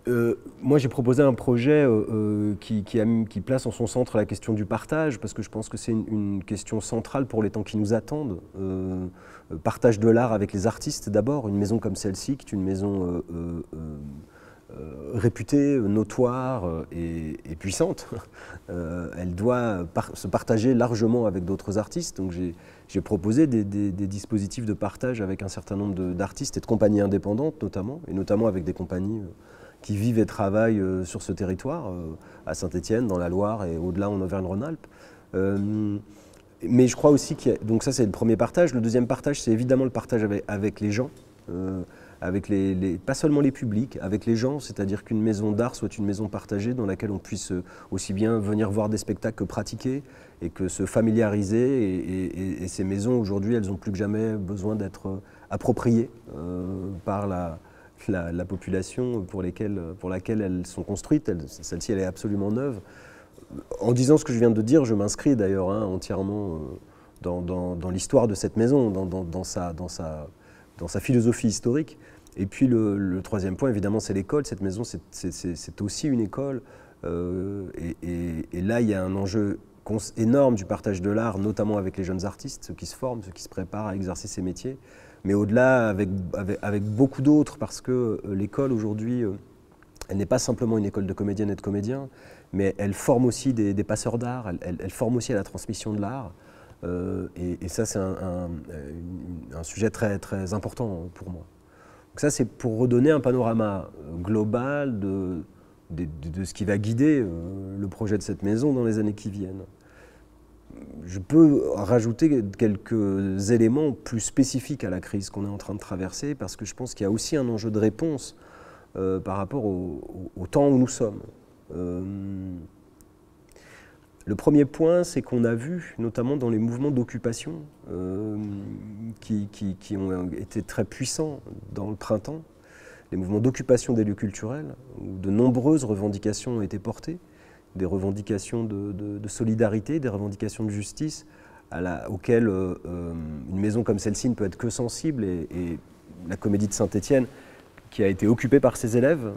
Moi, j'ai proposé un projet qui place en son centre la question du partage, parce que je pense que c'est une question centrale pour les temps qui nous attendent. Partage de l'art avec les artistes d'abord, une maison comme celle-ci, qui est une maison réputée, notoire et puissante. Elle doit se partager largement avec d'autres artistes. Donc j'ai proposé des dispositifs de partage avec un certain nombre d'artistes et de compagnies indépendantes notamment, et notamment avec des compagnies qui vivent et travaillent sur ce territoire, à Saint-Étienne, dans la Loire et au-delà en Auvergne-Rhône-Alpes. Mais je crois aussi qu'il y a, donc ça c'est le premier partage. Le deuxième partage, c'est évidemment le partage avec les gens, avec pas seulement les publics, avec les gens, c'est-à-dire qu'une maison d'art soit une maison partagée dans laquelle on puisse aussi bien venir voir des spectacles que pratiquer et que se familiariser. Et ces maisons, aujourd'hui, elles n'ont plus que jamais besoin d'être appropriées par la population pour laquelle elles sont construites. Celle-ci, elle est absolument neuve. En disant ce que je viens de dire, je m'inscris d'ailleurs entièrement dans l'histoire de cette maison, dans sa philosophie historique. Et puis le troisième point, évidemment, c'est l'école. Cette maison, c'est aussi une école. Et là, il y a un enjeu énorme du partage de l'art, notamment avec les jeunes artistes, ceux qui se forment, ceux qui se préparent à exercer ces métiers. Mais au-delà, avec beaucoup d'autres, parce que l'école, aujourd'hui, elle n'est pas simplement une école de comédiennes et de comédiens, mais elle forme aussi des passeurs d'art, elle forme aussi à la transmission de l'art. Et ça, c'est un sujet très, très important pour moi. Donc ça, c'est pour redonner un panorama global de ce qui va guider le projet de cette maison dans les années qui viennent. Je peux rajouter quelques éléments plus spécifiques à la crise qu'on est en train de traverser, parce que je pense qu'il y a aussi un enjeu de réponse par rapport au temps où nous sommes. Le premier point, c'est qu'on a vu, notamment dans les mouvements d'occupation qui ont été très puissants dans le printemps, les mouvements d'occupation des lieux culturels, où de nombreuses revendications ont été portées, des revendications de solidarité, des revendications de justice, auxquelles une maison comme celle-ci ne peut être que sensible. Et la Comédie de Saint-Étienne, qui a été occupée par ses élèves,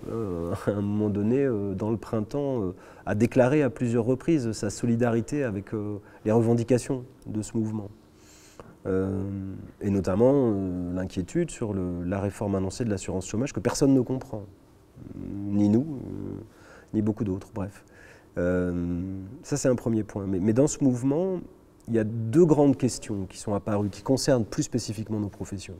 à un moment donné, dans le printemps, a déclaré à plusieurs reprises sa solidarité avec les revendications de ce mouvement. Et notamment l'inquiétude sur la réforme annoncée de l'assurance chômage que personne ne comprend, ni nous, ni beaucoup d'autres, bref. Ça, c'est un premier point. Mais dans ce mouvement, il y a deux grandes questions qui sont apparues, qui concernent plus spécifiquement nos professions.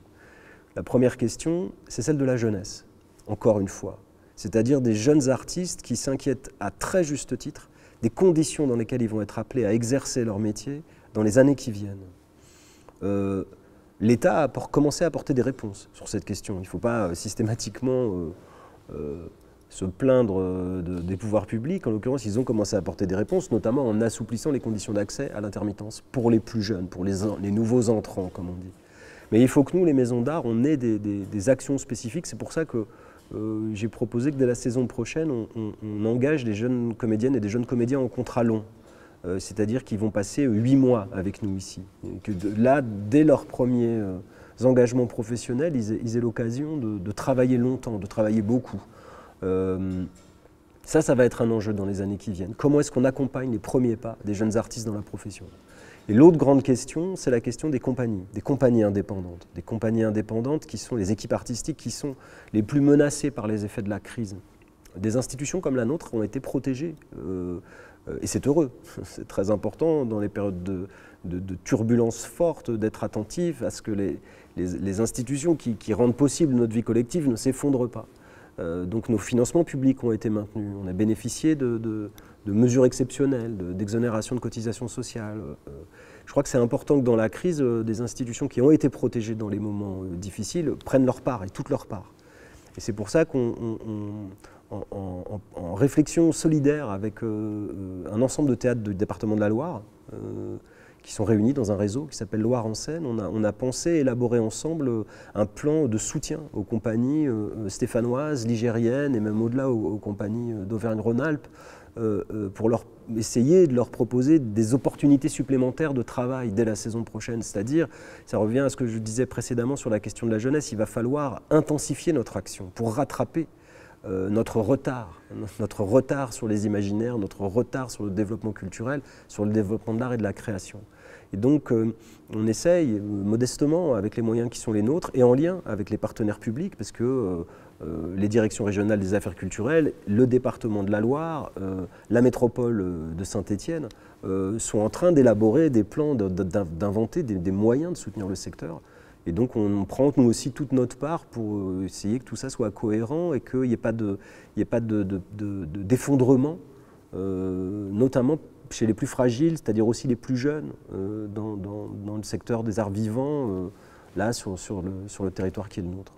La première question, c'est celle de la jeunesse, encore une fois. C'est-à-dire des jeunes artistes qui s'inquiètent à très juste titre des conditions dans lesquelles ils vont être appelés à exercer leur métier dans les années qui viennent. L'État a commencé à apporter des réponses sur cette question. Il ne faut pas systématiquement se plaindre des pouvoirs publics. En l'occurrence, ils ont commencé à apporter des réponses, notamment en assouplissant les conditions d'accès à l'intermittence pour les plus jeunes, pour les nouveaux entrants, comme on dit. Mais il faut que nous, les maisons d'art, on ait des actions spécifiques. C'est pour ça que j'ai proposé que dès la saison prochaine, on engage des jeunes comédiennes et des jeunes comédiens en contrat long. C'est-à-dire qu'ils vont passer 8 mois avec nous ici. Et que là, dès leurs premiers engagements professionnels, ils aient l'occasion de travailler longtemps, de travailler beaucoup. Ça va être un enjeu dans les années qui viennent. Comment est-ce qu'on accompagne les premiers pas des jeunes artistes dans la profession ? Et l'autre grande question, c'est la question des compagnies indépendantes. Des compagnies indépendantes qui sont les équipes artistiques qui sont les plus menacées par les effets de la crise. Des institutions comme la nôtre ont été protégées, et c'est heureux. C'est très important dans les périodes de turbulences fortes d'être attentif à ce que les institutions qui rendent possible notre vie collective ne s'effondrent pas. Donc nos financements publics ont été maintenus. On a bénéficié de mesures exceptionnelles, d'exonération de cotisations sociales. Je crois que c'est important que dans la crise, des institutions qui ont été protégées dans les moments difficiles prennent leur part et toute leur part. Et c'est pour ça qu'en réflexion solidaire avec un ensemble de théâtres du département de la Loire, qui sont réunis dans un réseau qui s'appelle Loire en scène, on a pensé élaborer ensemble un plan de soutien aux compagnies stéphanoises, ligériennes et même au-delà aux compagnies d'Auvergne-Rhône-Alpes, pour essayer de leur proposer des opportunités supplémentaires de travail dès la saison prochaine. C'est-à-dire, ça revient à ce que je disais précédemment sur la question de la jeunesse, il va falloir intensifier notre action pour rattraper notre retard sur les imaginaires, notre retard sur le développement culturel, sur le développement de l'art et de la création. Et donc, on essaye modestement, avec les moyens qui sont les nôtres, et en lien avec les partenaires publics, parce que les directions régionales des affaires culturelles, le département de la Loire, la métropole de Saint-Étienne, sont en train d'élaborer des plans, d'inventer des moyens de soutenir le secteur. Et donc on prend nous aussi toute notre part pour essayer que tout ça soit cohérent et qu'il n'y ait pas d'effondrement, notamment chez les plus fragiles, c'est-à-dire aussi les plus jeunes dans le secteur des arts vivants, là sur le territoire qui est le nôtre.